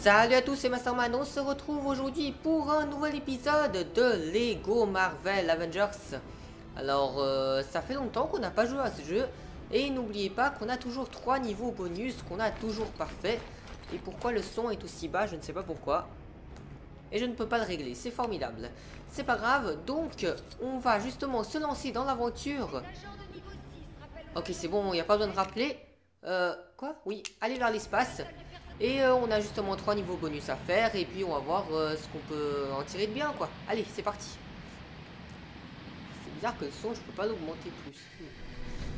Salut à tous, c'est Masterman, on se retrouve aujourd'hui pour un nouvel épisode de Lego Marvel Avengers. Alors, ça fait longtemps qu'on n'a pas joué à ce jeu, et n'oubliez pas qu'on a toujours 3 niveaux bonus, qu'on a toujours parfait. Et pourquoi le son est aussi bas, je ne sais pas pourquoi. Et je ne peux pas le régler, c'est formidable. C'est pas grave, donc on va justement se lancer dans l'aventure. Ok, c'est bon, il n'y a pas besoin de rappeler. Quoi? Oui, aller vers l'espace. Et on a justement 3 niveaux bonus à faire. Et puis on va voir ce qu'on peut en tirer de bien, quoi. Allez, c'est parti. C'est bizarre que le son, je peux pas l'augmenter plus.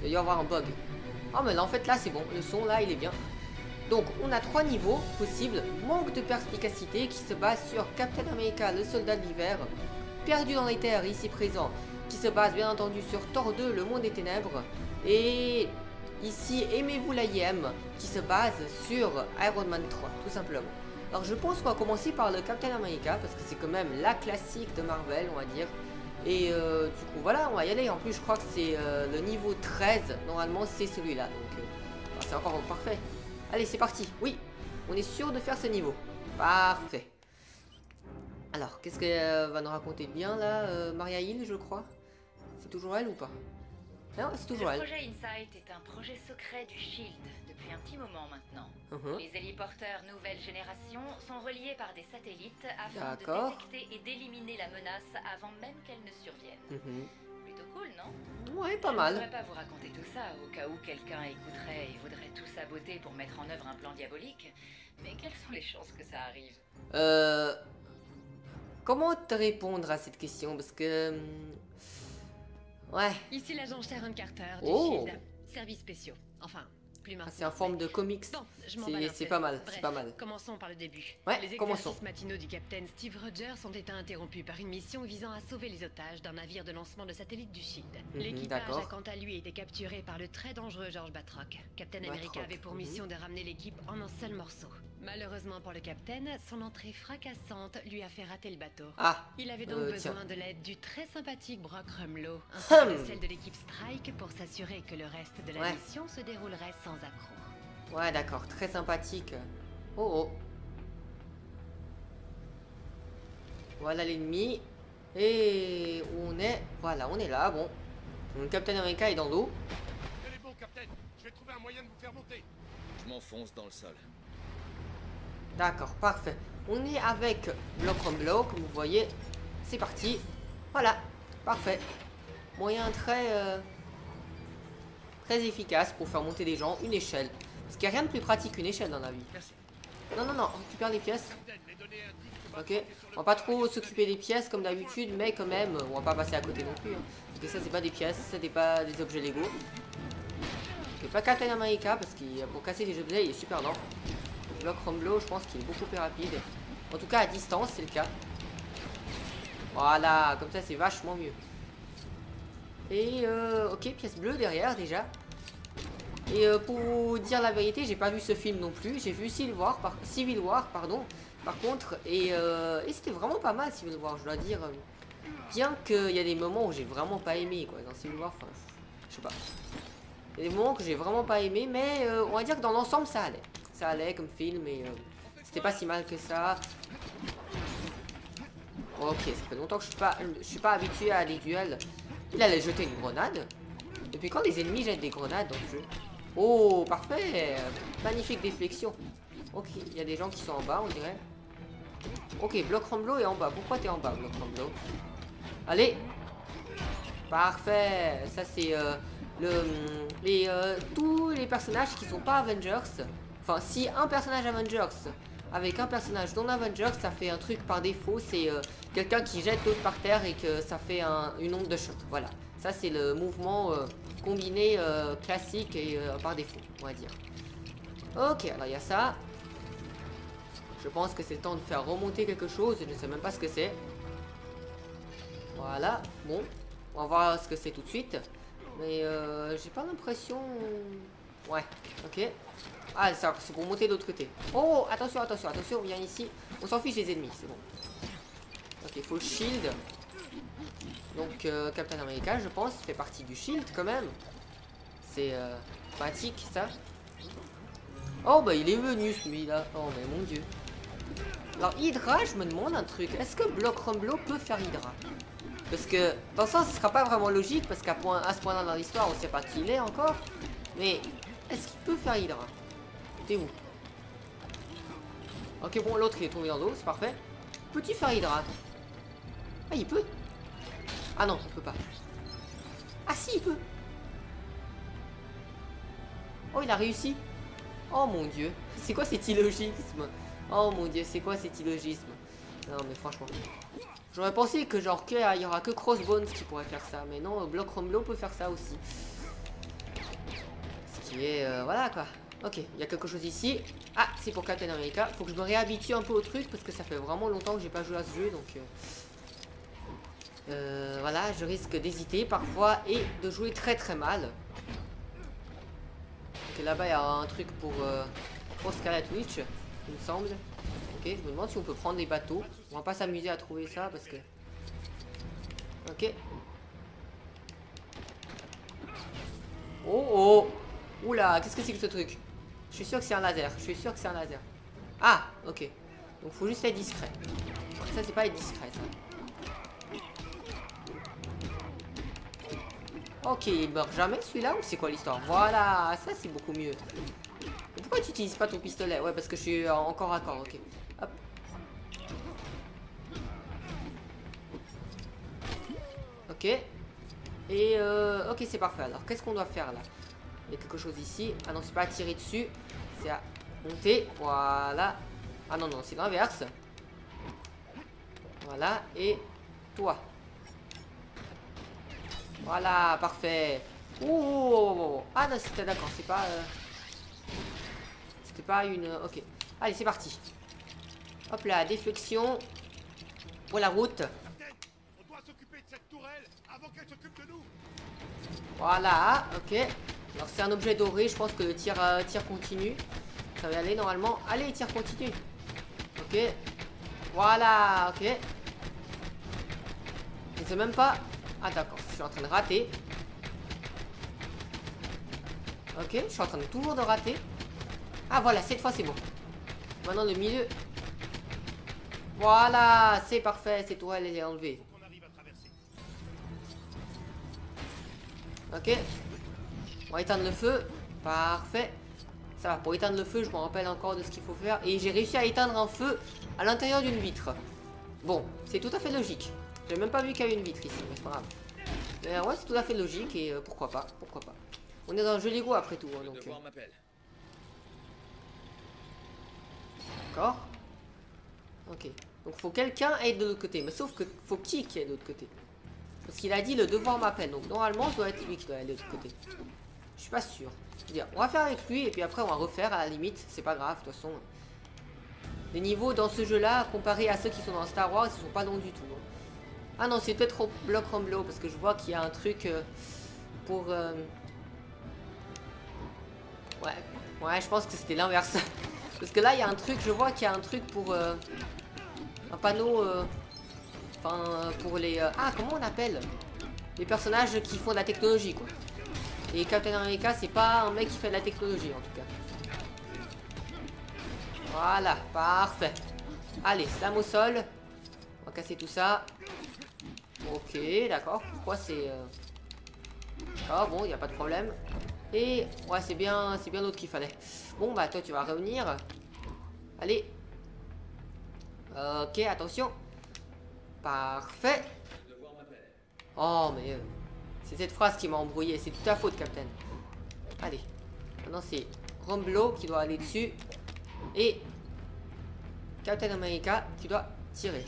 Il va y avoir un bug. Ah mais là, en fait là c'est bon, le son là il est bien. Donc on a 3 niveaux possibles. Manque de perspicacité qui se base sur Captain America, le soldat de l'hiver. Perdu dans les terres, ici présent, qui se base bien entendu sur Thor 2, le monde des ténèbres. Et ici, aimez-vous la IM, qui se base sur Iron Man 3, tout simplement. Alors je pense qu'on va commencer par le Captain America, parce que c'est quand même la classique de Marvel, on va dire. Et du coup, voilà, on va y aller. En plus, je crois que c'est le niveau 13, normalement c'est celui-là. Donc c'est encore parfait. Allez, c'est parti. Oui, on est sûr de faire ce niveau. Parfait. Alors, qu'est-ce qu'elle va nous raconter de bien, là Maria Hill, je crois. C'est toujours elle ou pas? Non, c'est toujours elle. Le projet Insight est un projet secret du SHIELD depuis un petit moment maintenant. Les héliporteurs nouvelle génération sont reliés par des satellites afin de détecter et d'éliminer la menace avant même qu'elle ne survienne. Plutôt cool, non? Ouais, pas mal. Je ne pourrais pas vous raconter tout ça au cas où quelqu'un écouterait et voudrait tout saboter pour mettre en œuvre un plan diabolique. Mais quelles sont les chances que ça arrive? Comment te répondre à cette question? Parce que... ouais. Ici l'agent Sharon Carter du SHIELD. Services spéciaux. Enfin, plus maintenant. C'est en forme de comics. Bon, c'est pas mal, bref, c'est pas mal. Commençons par le début. Ouais, les exercices matinaux du capitaine Steve Rogers ont été interrompus par une mission visant à sauver les otages d'un navire de lancement de satellite du SHIELD. L'équipage a quant à lui été capturé par le très dangereux George Batroc. Captain America avait pour mission de ramener l'équipe en un seul morceau. Malheureusement pour le capitaine, son entrée fracassante lui a fait rater le bateau. Il avait donc besoin de l'aide du très sympathique Brock Rumlow, ainsi que celle de l'équipe Strike pour s'assurer que le reste de la mission se déroulerait sans accroc. Ouais, d'accord, très sympathique. Oh. Voilà l'ennemi. Et on est... voilà, on est là, bon. Donc, Captain America est dans l'eau. Tenez bon, Captain. Je vais trouver un moyen de vous faire monter. Je m'enfonce dans le sol. D'accord, parfait. On est avec Block Rumlow, comme vous voyez. C'est parti. Voilà, parfait. Moyen très efficace pour faire monter des gens. Une échelle. Parce qu'il n'y a rien de plus pratique qu'une échelle dans la vie. Merci. Non, récupère les pièces. Captain, les données indiquent que Ok, on va pas trop s'occuper des pièces comme d'habitude, mais quand même, on va pas passer à côté non plus. Parce que ça, c'est pas des pièces, ça, c'est pas des objets Lego. Ok, pas Captain America, parce que pour casser les objets, il est super lent. Block Rumlow, je pense qu'il est beaucoup plus rapide. En tout cas, à distance, c'est le cas. Voilà, comme ça, c'est vachement mieux. Et ok, pièce bleue derrière déjà. Et pour vous dire la vérité, j'ai pas vu ce film non plus. J'ai vu Civil War, pardon. Par contre, et c'était vraiment pas mal Civil War, je dois dire. Bien qu'il y a des moments où j'ai vraiment pas aimé quoi dans Civil War. Enfin, je sais pas. Il y a des moments que j'ai vraiment pas aimé, mais on va dire que dans l'ensemble ça allait. Ça allait comme film et c'était pas si mal que ça. Ok, ça fait longtemps que je suis pas habitué à des duels. Il allait jeter une grenade. Depuis quand les ennemis jettent des grenades dans le jeu? Oh, parfait. Magnifique déflexion. Ok, il y a des gens qui sont en bas, on dirait. Ok, Block Rumlow est en bas. Pourquoi t'es en bas, Block Rumlow? Allez. Parfait. Ça, c'est tous les personnages qui sont pas Avengers. Enfin, si un personnage Avengers avec un personnage non Avengers, ça fait un truc par défaut. C'est quelqu'un qui jette l'autre par terre et que ça fait une onde de choc. Voilà. Ça, c'est le mouvement combiné classique et par défaut, on va dire. Ok, alors il y a ça. Je pense que c'est le temps de faire remonter quelque chose. Je ne sais même pas ce que c'est. Voilà, bon. On va voir ce que c'est tout de suite. Mais j'ai pas l'impression... ouais, ok. Ah, c'est pour monter de l'autre côté. Oh, attention, on vient ici. On s'en fiche des ennemis, c'est bon. Ok, full shield. Donc, Captain America, je pense, fait partie du shield quand même. C'est pratique, ça. Oh, bah, il est venu, celui-là. Oh, mais mon dieu. Alors Hydra, je me demande un truc. Est-ce que Block Rumblo peut faire Hydra? Parce que dans ce sens, ce sera pas vraiment logique. Parce qu'à ce point-là dans l'histoire, on sait pas qui il est encore. Mais est-ce qu'il peut faire Hydra? T'es où? Ok, bon, l'autre il est tombé dans l'eau, c'est parfait. Peux-tu faire Hydra? Ah, il peut? Ah non, il peut pas. Ah si, il peut. Oh, il a réussi. Oh mon dieu. C'est quoi cet illogisme? Oh mon dieu, c'est quoi cet illogisme? Non mais franchement. J'aurais pensé que genre il y aura que Crossbones qui pourrait faire ça. Mais non, Block Rumblo peut faire ça aussi. Ce qui est... voilà quoi. Ok, il y a quelque chose ici. Ah, c'est pour Captain America. Faut que je me réhabitue un peu au truc parce que ça fait vraiment longtemps que j'ai pas joué à ce jeu. Donc voilà, je risque d'hésiter parfois et de jouer très très mal. Ok, là-bas il y a un truc pour Scarlet Witch, il me semble. Ok, je me demande si on peut prendre des bateaux. On va pas s'amuser à trouver ça parce que... Ok. Oh oh. Oula, qu'est-ce que c'est que ce truc? Je suis sûr que c'est un laser. Je suis sûr que c'est un laser. Ah, ok. Donc faut juste être discret. Ça c'est pas être discret ça. Ok, il meurt jamais celui-là ou c'est quoi l'histoire? Voilà, ça c'est beaucoup mieux. Et pourquoi tu n'utilises pas ton pistolet? Ouais, parce que je suis encore à corps, ok. Hop. Ok. Et ok, c'est parfait. Alors, qu'est-ce qu'on doit faire là? Il y a quelque chose ici. Ah non, c'est pas à tirer dessus. C'est à monter. Voilà. Ah non, non, c'est l'inverse. Voilà. Et toi. Voilà, parfait. Ouh. Ah non, c'était d'accord. C'est pas... C'était pas une... Ok. Allez, c'est parti. Hop là, déflexion. Pour la route. On doit s'occuper de cette tourelle avant qu'elle s'occupe de nous. Voilà, ok. Alors c'est un objet doré, je pense que le tir continue. Ça va y aller normalement. Allez, tir continue. Ok. Voilà, ok. Je sais même pas... Ah d'accord, je suis en train de rater. Ok, je suis en train de toujours de rater. Ah voilà, cette fois c'est bon. Maintenant le milieu. Voilà, c'est parfait, cette tourelle elle est enlevée. Ok. On va éteindre le feu. Parfait. Ça va, pour éteindre le feu, je me rappelle encore de ce qu'il faut faire. Et j'ai réussi à éteindre un feu à l'intérieur d'une vitre. Bon, c'est tout à fait logique. J'ai même pas vu qu'il y avait une vitre ici, mais c'est pas grave. Mais ouais, c'est tout à fait logique et pourquoi pas, pourquoi pas. On est dans un jeu Lego après tout. Hein, donc, d'accord. Ok. Donc faut quelqu'un être de l'autre côté. Mais sauf que faut qui est de l'autre côté? Parce qu'il a dit le devoir m'appelle. Donc normalement, ça doit être lui qui doit aller de l'autre côté. Je suis pas sûr. Je veux dire, on va faire avec lui et puis après on va refaire à la limite. C'est pas grave, de toute façon. Les niveaux dans ce jeu-là, comparés à ceux qui sont dans Star Wars, ils sont pas longs du tout. Hein. Ah non, c'est peut-être Block Rumblo parce que je vois qu'il y a un truc pour... Ouais, je pense que c'était l'inverse. Parce que là, il y a un truc, je vois qu'il y a un truc pour... un panneau... Enfin, pour les... Ah, comment on appelle? Les personnages qui font de la technologie, quoi. Et Captain America, c'est pas un mec qui fait de la technologie, en tout cas. Voilà, parfait. Allez, slam au sol. On va casser tout ça. Ok, d'accord. Pourquoi c'est... Ah bon, il n'y a pas de problème. Et... Ouais, c'est bien l'autre qu'il fallait. Bon, bah toi, tu vas revenir. Allez. Ok, attention. Parfait. Oh, mais... c'est cette phrase qui m'a embrouillé. C'est toute ta faute, Captain. Allez. Maintenant, c'est Rumblo qui doit aller dessus. Et... Captain America, tu dois tirer.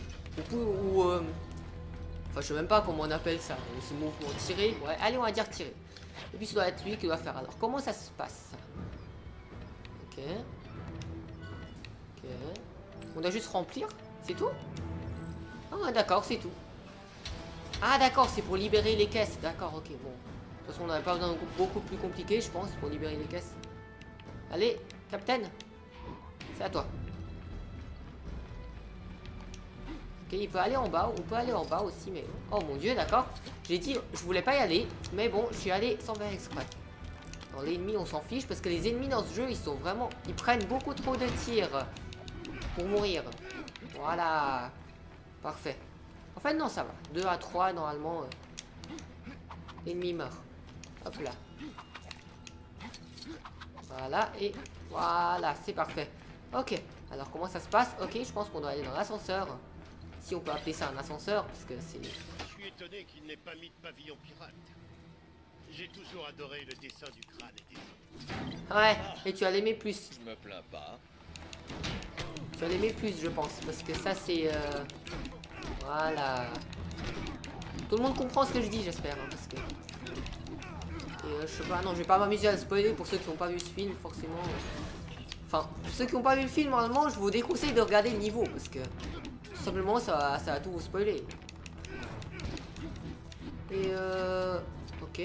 Enfin, je sais même pas comment on appelle ça. Ce mouvement tirer. Ouais, allez, on va dire tirer. Et puis, ça doit être lui qui doit faire. Alors, comment ça se passe? Ok. Ok. On doit juste remplir. C'est tout? Ah, d'accord, c'est tout. Ah, d'accord, c'est pour libérer les caisses. D'accord, ok, bon. De toute façon, on n'avait pas besoin de beaucoup plus compliqué, je pense, pour libérer les caisses. Allez, Captain. C'est à toi. Ok, il peut aller en bas. On peut aller en bas aussi, mais... Oh mon dieu, d'accord. J'ai dit, je voulais pas y aller. Mais bon, je suis allé sans faire exprès. Dans l'ennemi, on s'en fiche. Parce que les ennemis dans ce jeu, ils sont vraiment... Ils prennent beaucoup trop de tirs. Pour mourir. Voilà. Parfait. En fait, non, ça va. 2 à 3, normalement. L'ennemi meurt. Hop là. Voilà, et voilà, c'est parfait. Ok, alors comment ça se passe? Ok, je pense qu'on doit aller dans l'ascenseur. Si on peut appeler ça un ascenseur, parce que c'est... Je suis étonné qu'il n'ait pas mis de pavillon pirate. J'ai toujours adoré le dessin du crâne et des... Ouais, et tu as l'aimé plus. Je me plains pas. Tu as l'aimé plus, je pense, parce que ça, c'est... Voilà. Tout le monde comprend ce que je dis, j'espère, hein, parce que... Et, je sais pas, non, je vais pas m'amuser à le spoiler pour ceux qui n'ont pas vu ce film, forcément. Enfin, pour ceux qui n'ont pas vu le film, normalement, je vous déconseille de regarder le niveau, parce que... Tout simplement, ça va tout vous spoiler. Et ok.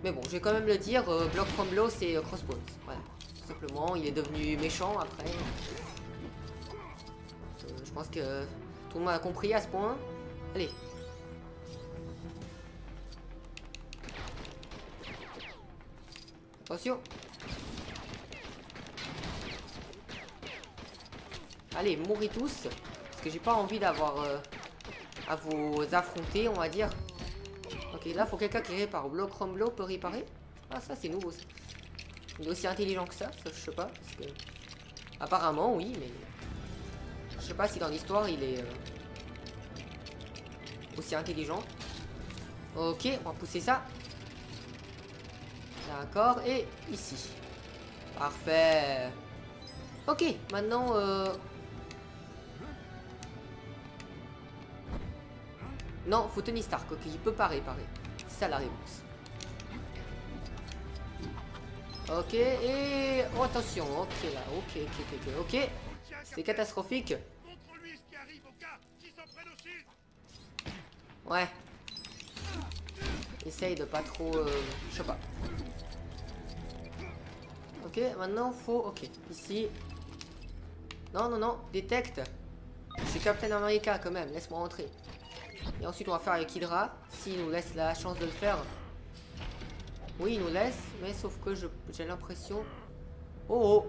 Mais bon, je vais quand même le dire, Block from Below, c'est Crossbones. Voilà. Tout simplement, il est devenu méchant après. Je pense que tout le monde a compris à ce point. Allez. Attention. Allez, mourrez tous. Parce que j'ai pas envie d'avoir à vous affronter, on va dire. Ok, là, faut quelqu'un qui répare. Block from Below peut réparer. Ah, ça, c'est nouveau. Ça. Il est aussi intelligent que ça je sais pas. Parce que... Apparemment, oui, mais... Je sais pas si dans l'histoire, il est... aussi intelligent. Ok, on va pousser ça. D'accord, et ici. Parfait. Ok, maintenant... Non, faut Tony Stark, ok, il peut pas réparer. C'est ça la réponse. Ok, et... Oh, attention, ok là, ok. C'est catastrophique. Montre-lui ce qui arrive aux gars qui s'en prennent au shield. Ouais. Essaye de pas trop... je sais pas. Ok, maintenant faut... Ok, ici. Non, détecte. Je suis Captain America quand même, laisse-moi rentrer. Et ensuite on va faire avec Hydra, s'il nous laisse la chance de le faire. Oui, il nous laisse, mais sauf que j'ai l'impression... Oh.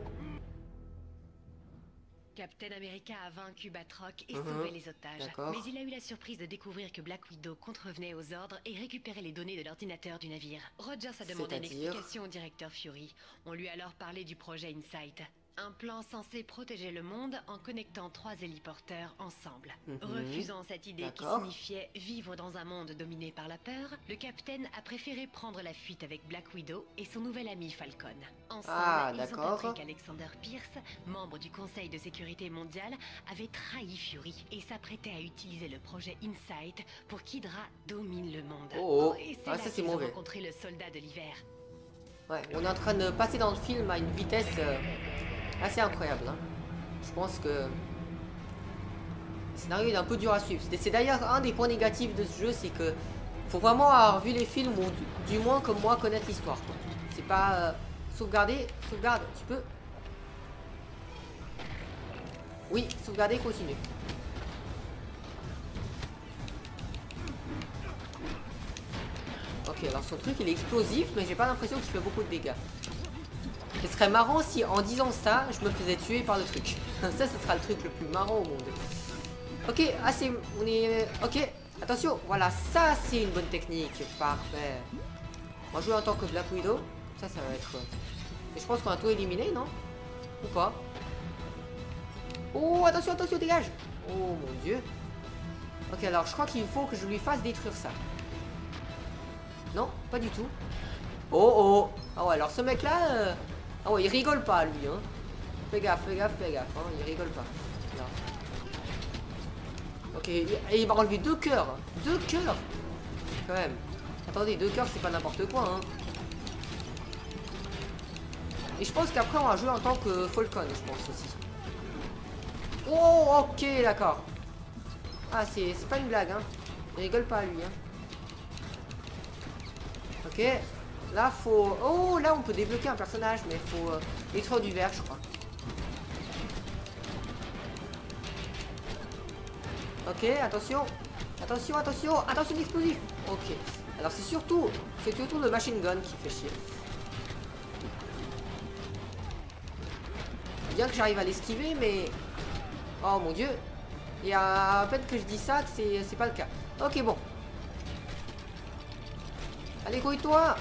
Captain America a vaincu Batroc et sauvé les otages. Mais il a eu la surprise de découvrir que Black Widow contrevenait aux ordres et récupérait les données de l'ordinateur du navire. Rogers a demandé une explication au directeur Fury. On lui a alors parlé du projet Insight. Un plan censé protéger le monde en connectant 3 héliporteurs ensemble. Refusant cette idée qui signifiait vivre dans un monde dominé par la peur, le capitaine a préféré prendre la fuite avec Black Widow et son nouvel ami Falcon. Ensemble, ils ont appris qu'Alexander Pierce, membre du Conseil de sécurité mondiale, avait trahi Fury et s'apprêtait à utiliser le projet Insight pour qu'Hydra domine le monde. Et c'est là qu'ils ont rencontré le soldat de l'hiver. Ouais, on est en train de passer dans le film à une vitesse... assez incroyable, hein. Je pense que le scénario est un peu dur à suivre. C'est d'ailleurs un des points négatifs de ce jeu, c'est que faut vraiment avoir vu les films ou du moins comme moi connaître l'histoire. C'est pas sauvegarde, tu peux. Oui, sauvegarder, continue. Ok, alors son truc il est explosif, mais j'ai pas l'impression qu'il fait beaucoup de dégâts. Ce serait marrant si en disant ça, je me faisais tuer par le truc. Ça, ce sera le truc le plus marrant au monde. Ok, on est... Ok, attention, voilà, ça c'est une bonne technique. Parfait. On va jouer en tant que Black Widow. Ça va être... Et je pense qu'on a tout éliminé, non? Ou pas? Oh, attention, dégage. Oh mon dieu. Ok, alors je crois qu'il faut que je lui fasse détruire ça. Non, pas du tout. Oh. Ah ouais, alors ce mec-là... Ah ouais, il rigole pas, lui, hein. Fais gaffe, hein, il rigole pas. Là. Ok, et il m'a enlevé 2 cœurs. 2 cœurs. Quand même. Attendez, 2 cœurs, c'est pas n'importe quoi, hein. Et je pense qu'après, on va jouer en tant que Falcon, je pense aussi. Oh, ok, d'accord. Ah, c'est pas une blague, hein. Il rigole pas, lui, hein. Ok. Là, faut... Oh, là, on peut débloquer un personnage, mais faut détruire du verre, je crois. Ok, attention. Attention l'explosif. Ok. Alors, c'est surtout le machine gun qui fait chier. Bien que j'arrive à l'esquiver, mais... Oh mon dieu. Et à peine que je dis ça, que c'est pas le cas. Ok, bon. Allez, grouille-toi.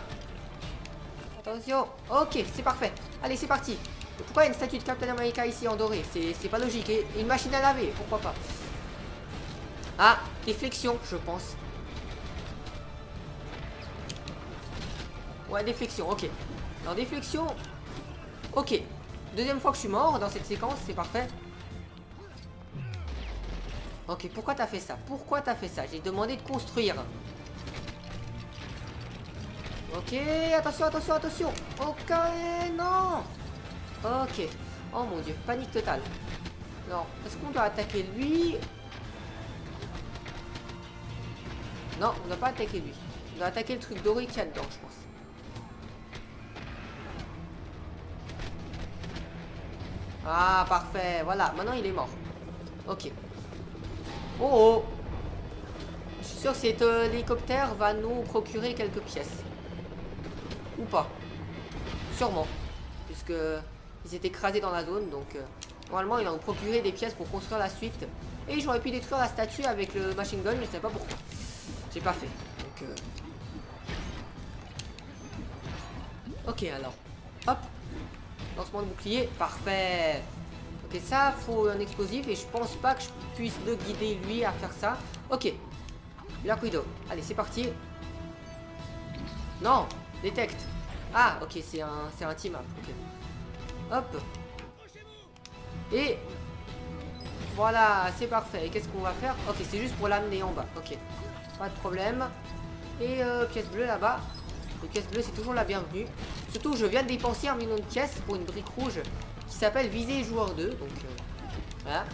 Attention. Ok, c'est parfait. Allez, c'est parti. Pourquoi il y a une statue de Captain America ici en doré? C'est pas logique. Et une machine à laver, pourquoi pas? Ah, déflexion, je pense. Ouais, déflexion, ok. Alors, déflexion. Ok. Deuxième fois que je suis mort dans cette séquence, c'est parfait. Ok, pourquoi t'as fait ça? Pourquoi t'as fait ça? J'ai demandé de construire. Ok, attention, attention, attention. Ok, non. Ok. Oh mon dieu, panique totale. Non, est-ce qu'on doit attaquer lui? Non, on ne doit pas attaquer lui. On doit attaquer le truc doré qu'il y a dedans, je pense. Ah, parfait. Voilà, maintenant il est mort. Ok. Oh oh. Je suis sûr que cet hélicoptère va nous procurer quelques pièces. Ou pas. Sûrement. Puisque ils étaient écrasés dans la zone. Donc normalement il va nous procurer des pièces pour construire la suite. Et j'aurais pu détruire la statue avec le machine gun. Je ne sais pas pourquoi. J'ai pas fait. Donc ok alors. Hop. Lancement de bouclier. Parfait. Ok, ça faut un explosif. Et je pense pas que je puisse le guider lui à faire ça. Ok. Black Widow. Allez, c'est parti. Non. Détecte. Ah, ok, c'est un team up. Ok. Hop. Et voilà, c'est parfait. Et qu'est-ce qu'on va faire? Ok, c'est juste pour l'amener en bas. Ok. Pas de problème. Et pièce bleue là-bas. Les pièces bleues, c'est toujours la bienvenue. Surtout, je viens de dépenser 1 million de pièces pour une brique rouge qui s'appelle Viser joueur 2. Donc, voilà.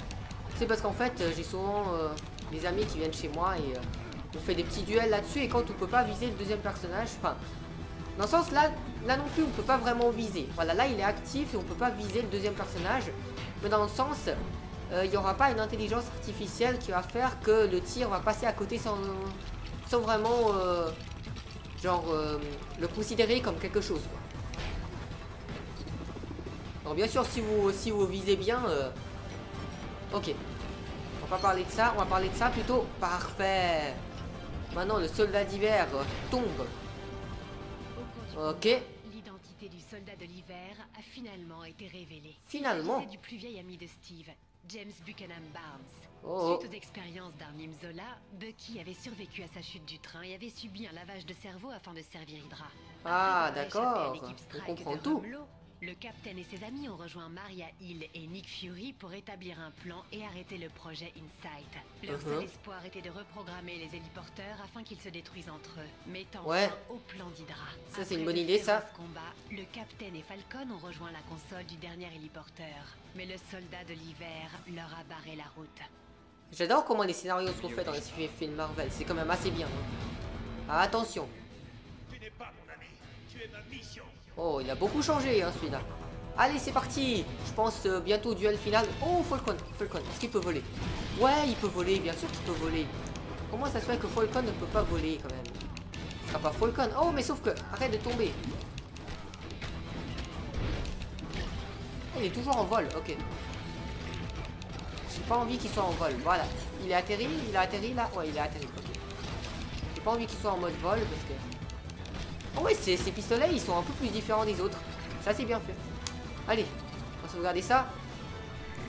C'est parce qu'en fait, j'ai souvent des amis qui viennent chez moi et on fait des petits duels là-dessus. Et quand on peut pas viser le deuxième personnage, enfin, dans le sens là non plus, on peut pas vraiment viser. Voilà, là, il est actif et on peut pas viser le deuxième personnage. Mais dans le sens, il n'y aura pas une intelligence artificielle qui va faire que le tir va passer à côté sans vraiment... genre le considérer comme quelque chose quoi. Alors bien sûr si vous visez bien ok, on va pas parler de ça, on va parler de ça plutôt. Parfait. Maintenant le soldat d'hiver tombe. Ok, l'identité du soldat de l'hiver a finalement été révélée. Finalement. C'est du plus vieil ami de Steve, James Buchanan Barnes. Oh. Suite aux expériences d'Arnim Zola, Bucky avait survécu à sa chute du train et avait subi un lavage de cerveau afin de servir Hydra. Ah d'accord, on comprend tout. Le capitaine et ses amis ont rejoint Maria Hill et Nick Fury pour établir un plan et arrêter le projet Insight. Leur seul espoir était de reprogrammer les héliporteurs afin qu'ils se détruisent entre eux, mettant fin au plan d'Hydra. Ça c'est une bonne idée ça. Combat, le capitaine et Falcon ont rejoint la console du dernier héliporteur, mais le soldat de l'hiver leur a barré la route. J'adore comment les scénarios sont faits dans les films Marvel, c'est quand même assez bien. Ah, attention. Tu n'es pas mon ami, tu es ma mission. Oh, il a beaucoup changé hein, celui-là. Allez, c'est parti. Je pense bientôt au duel final. Oh, Falcon, est-ce qu'il peut voler? Ouais, il peut voler, bien sûr qu'il peut voler. Comment ça se fait que Falcon ne peut pas voler quand même? Ce sera pas Falcon. Oh, mais sauf que, arrête de tomber. Il est toujours en vol, ok. J'ai pas envie qu'il soit en vol, voilà. Il est atterri, il a atterri là. Ouais, il est atterri, ok. J'ai pas envie qu'il soit en mode vol parce que... Oh ouais, ces pistolets, ils sont un peu plus différents des autres. Ça, c'est bien fait. Allez, on va sauvegarder ça.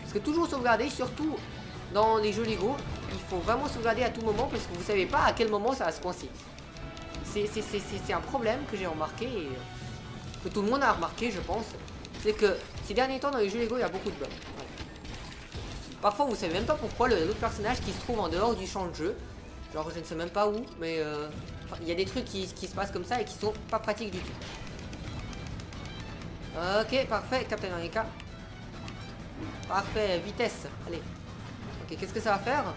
Parce que toujours sauvegarder, surtout dans les jeux Lego, il faut vraiment sauvegarder à tout moment parce que vous savez pas à quel moment ça va se coincer. C'est un problème que j'ai remarqué et que tout le monde a remarqué, je pense. C'est que ces derniers temps, dans les jeux Lego, il y a beaucoup de bugs. Voilà. Parfois, vous savez même pas pourquoi l'autre personnage qui se trouve en dehors du champ de jeu. Genre, je ne sais même pas où, mais... il y a des trucs qui se passent comme ça et qui sont pas pratiques du tout. Ok, parfait, Captain America. Parfait, vitesse. Allez. Ok, qu'est-ce que ça va faire?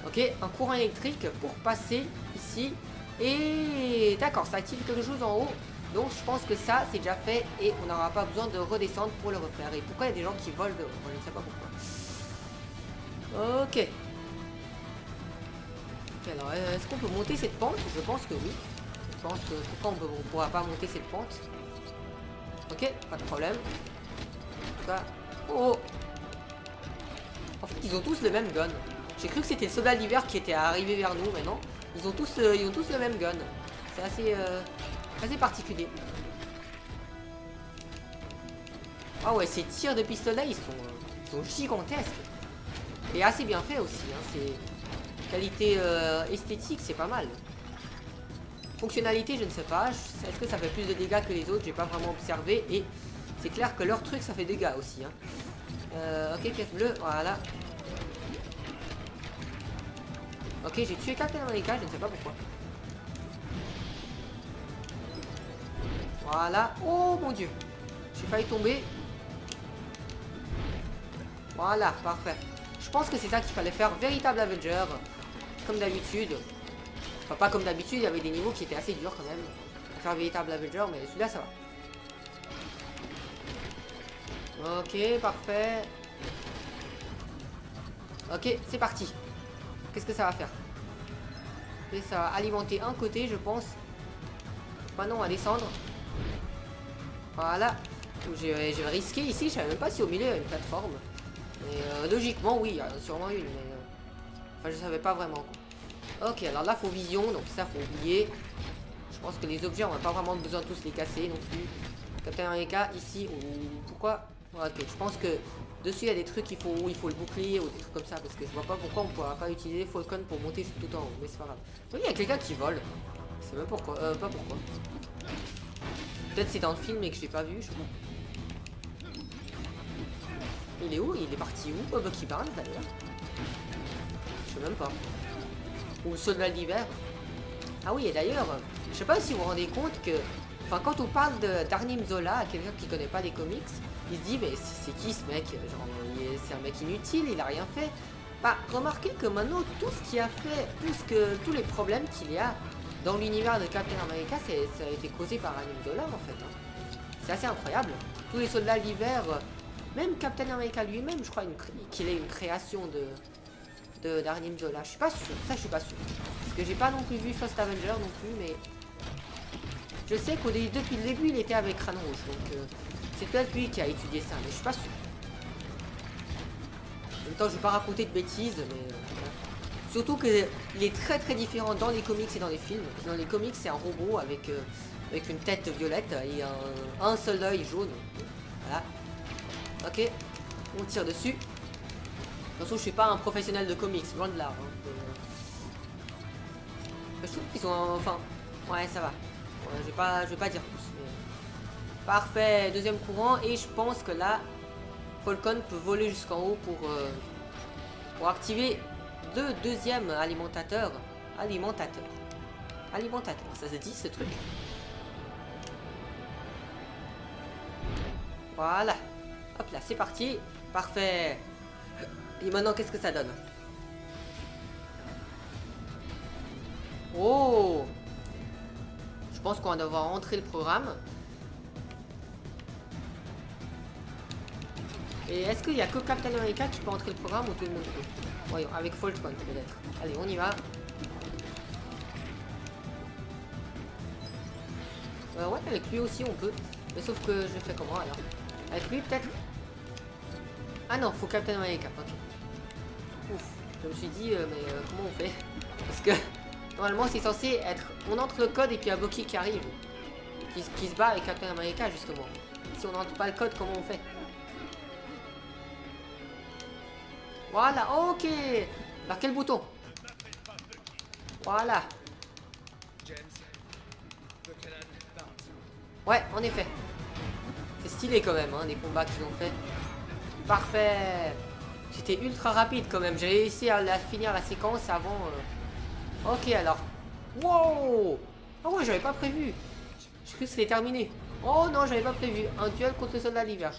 Ok, un courant électrique pour passer ici. Et d'accord, ça active quelque chose en haut. Donc je pense que ça, c'est déjà fait et on n'aura pas besoin de redescendre pour le refaire. Et pourquoi il y a des gens qui volent de... Je ne sais pas pourquoi. Ok. Alors, est-ce qu'on peut monter cette pente? Je pense que oui. Je pense que pourquoi on ne pourra pas monter cette pente? Ok, pas de problème. En tout cas... Oh! En fait, ils ont tous le même gun. J'ai cru que c'était le soldat d'hiver qui était arrivé vers nous, mais non. Ils ont tous le même gun. C'est assez particulier. Ah ouais, ces tirs de pistolet, ils sont gigantesques. Et assez bien fait aussi. Hein. C'est qualité esthétique, c'est pas mal. Fonctionnalité, je ne sais pas. Est-ce que ça fait plus de dégâts que les autres? J'ai pas vraiment observé. Et c'est clair que leur truc, ça fait dégâts aussi. Hein. Ok, pièce bleue, voilà. Ok, j'ai tué Captain America, je ne sais pas pourquoi. Voilà. Oh mon dieu. J'ai failli tomber. Voilà, parfait. Je pense que c'est ça qu'il fallait faire. Véritable Avenger. Comme d'habitude. Enfin, pas comme d'habitude, il y avait des niveaux qui étaient assez durs quand même. À faire véritable Avenger, mais celui-là, ça va. Ok, parfait. Ok, c'est parti. Qu'est-ce que ça va faire? Et ça va alimenter un côté, je pense. Maintenant, on va descendre. Voilà. Je vais risquer ici. Je savais même pas si au milieu il y a une plateforme. Mais logiquement, oui, il y a sûrement une. Mais, enfin, je savais pas vraiment. Quoi. Ok, alors là, faut vision. Donc ça, faut oublier. Je pense que les objets, on n'a pas vraiment besoin de tous les casser non plus. Captain America, ici. Pourquoi? Ok, je pense que dessus, il y a des trucs où il faut le bouclier ou des trucs comme ça. Parce que je vois pas pourquoi on ne pourra pas utiliser Falcon pour monter tout en haut. Mais c'est pas grave. Oui, il y a quelqu'un qui vole. Je sais même pourquoi. Pas pourquoi. Peut-être c'est dans le film et que je l'ai pas vu. Je sais pas. Il est où? Il est parti où? Bucky Barnes d'ailleurs. Je sais même pas. Ou le soldat d'hiver. Ah oui, et d'ailleurs, je sais pas si vous vous rendez compte que. Enfin, quand on parle d'Arnim Zola à quelqu'un qui connaît pas les comics, il se dit, mais c'est qui ce mec? Genre, c'est un mec inutile, il a rien fait. Bah, remarquez que maintenant, tout ce qu'il a fait, tous les problèmes qu'il y a dans l'univers de Captain America, ça a été causé par Arnim Zola en fait. Hein. C'est assez incroyable. Tous les soldats d'hiver, même Captain America lui-même, je crois qu'il est une création d'Arnim Zola. Je suis pas sûr, ça je suis pas sûr. Parce que j'ai pas non plus vu First Avenger non plus, mais je sais que depuis le début il était avec Crâne Rouge, donc c'est peut-être lui qui a étudié ça, mais je suis pas sûr. En même temps, je vais pas raconter de bêtises, mais surtout qu'il est très très différent dans les comics et dans les films. Dans les comics, c'est un robot avec une tête violette et un seul œil jaune. Voilà. Ok, on tire dessus. De toute façon, je suis pas un professionnel de comics, loin de là. Hein. Je trouve qu'ils sont, enfin, ouais, ça va. Ouais, je vais pas dire plus. Mais... Parfait, deuxième courant et je pense que là, Falcon peut voler jusqu'en haut pour activer le deuxième alimentateur. Alimentateur, ça se dit ce truc. Voilà. Hop là, c'est parti. Parfait. Et maintenant, qu'est-ce que ça donne? Oh! Je pense qu'on va devoir rentrer le programme. Et est-ce qu'il n'y a que Captain America qui peut entrer le programme ou tout le monde peut? Voyons, avec Falcon peut-être. Allez, on y va. Ouais, avec lui aussi on peut. Mais sauf que je fais comment alors? Avec lui peut-être? Ah non, faut Captain America, ok. Ouf, je me suis dit, mais comment on fait? Parce que normalement c'est censé être... On entre le code et puis il y a Bucky qui arrive. Qui se bat avec Captain America justement. Si on n'entre pas le code, comment on fait? Voilà, ok. Par quel bouton? Voilà. Ouais, en effet. C'est stylé quand même, hein, les combats qu'ils ont fait. Parfait. C'était ultra rapide quand même. J'ai réussi à finir la séquence avant... Ok, alors. Wow. Ah ouais, j'avais pas prévu. J'ai cru que c'était terminé. Oh non, j'avais pas prévu. Un duel contre le soldat d'hiver.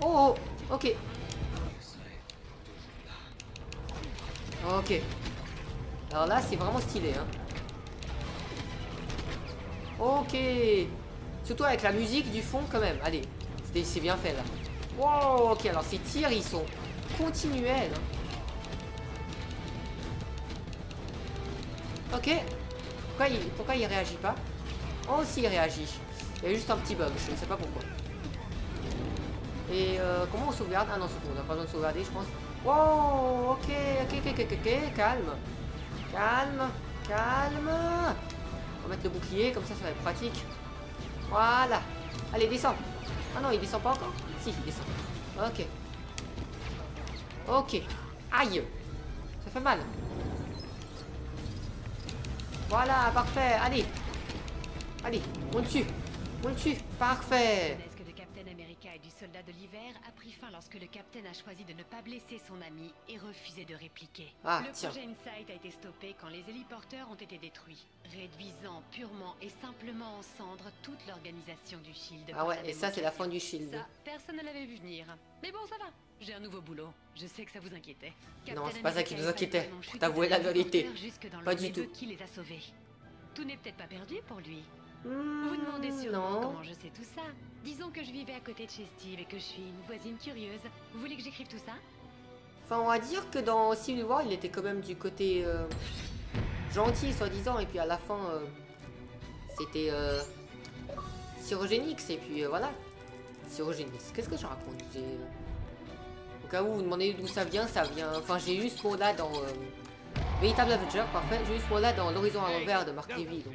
Oh, oh, ok. Ok. Alors là, c'est vraiment stylé, hein. Ok. Surtout avec la musique du fond, quand même. Allez, c'est bien fait, là. Wow, ok. Alors, ces tirs, ils sont continuels. Hein. Ok. Pourquoi il réagit pas? Oh, si, il réagit. Il y a juste un petit bug. Je ne sais pas pourquoi. Et comment on sauvegarde? Ah non, c'est bon, on n'a pas besoin de sauvegarder, je pense. Wow, ok, calme. Calme. On va mettre le bouclier, comme ça va être pratique. Voilà. Allez, descends. Ah non, il descend pas encore? Si, il descend. Ok. Aïe. Ça fait mal. Voilà, parfait. Allez, on le tue. Parfait. Le de Captain America et du soldat de l'hiver a pris fin lorsque le capitaine a choisi de ne pas blesser son ami et refusé de répliquer. Le projet Insight a été stoppé quand les héliporteurs ont été détruits, réduisant purement et simplement en cendres toute l'organisation du Shield. Ah ouais, et ça c'est la fin du Shield. Ça, personne ne l'avait vu venir. Mais bon, ça va. J'ai un nouveau boulot. Je sais que ça vous inquiétait. Non, c'est pas ça qui nous inquiétait. T'avouer la vérité. Pas du tout. Qui les a sauvés. Tout n'est peut-être pas perdu pour lui. Vous vous demandez sûrement comment je sais tout ça. Disons que je vivais à côté de chez Steve et que je suis une voisine curieuse. Vous voulez que j'écrive tout ça? Enfin, on va dire que dans Civil War, il était quand même du côté gentil, soi-disant, et puis à la fin, c'était Cyrogénix, et puis voilà. Cyrogénix, qu'est-ce que je raconte? Au cas où vous vous demandez d'où ça vient, enfin, j'ai eu ce mot-là dans Véritable Avenger, parfait. J'ai eu ce mot-là dans L'Horizon à l'envers de Mark Levy, donc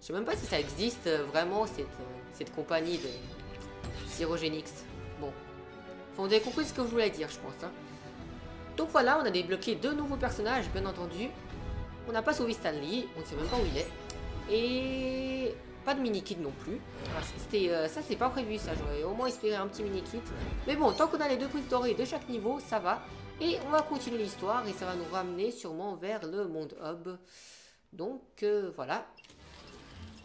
je sais même pas si ça existe vraiment, cette compagnie de Cyrogénix. Bon. Enfin, vous avez compris ce que je voulais dire, je pense. Hein. Donc voilà, on a débloqué 2 nouveaux personnages, bien entendu. On n'a pas sauvé Stanley, on ne sait même pas où il est. Et pas de mini-kit non plus. Ça, c'est pas prévu, ça. J'aurais au moins espéré un petit mini-kit. Mais bon, tant qu'on a les 2 prises dorées de chaque niveau, ça va. Et on va continuer l'histoire et ça va nous ramener sûrement vers le monde hub. Donc voilà.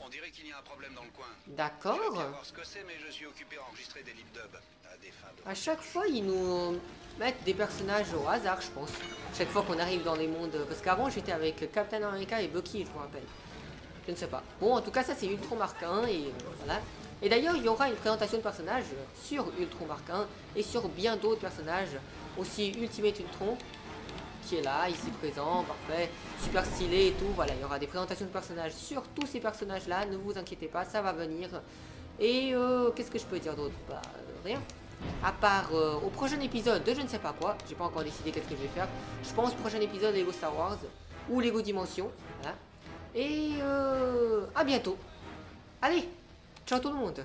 On dirait qu'il y a un problème dans le coin. D'accord. Je vais bien voir ce que c'est, mais je suis occupé à enregistrer des lip-dubs à des fins de... À chaque fois, ils nous mettent des personnages au hasard, je pense. Chaque fois qu'on arrive dans les mondes... Parce qu'avant, j'étais avec Captain America et Bucky, je vous rappelle. Je ne sais pas. Bon, en tout cas, ça, c'est Ultron Mark 1 et voilà. Et d'ailleurs, il y aura une présentation de personnages sur Ultron Mark 1 et sur bien d'autres personnages. Aussi Ultimate Ultron, qui est là, ici présent, parfait, super stylé et tout. Voilà, il y aura des présentations de personnages sur tous ces personnages-là, ne vous inquiétez pas, ça va venir. Et qu'est-ce que je peux dire d'autre? Bah, rien. À part au prochain épisode de je ne sais pas quoi, j'ai pas encore décidé qu'est-ce que je vais faire. Je pense prochain épisode Lego Star Wars ou Lego Dimension. Voilà. Et à bientôt. Allez, ciao tout le monde.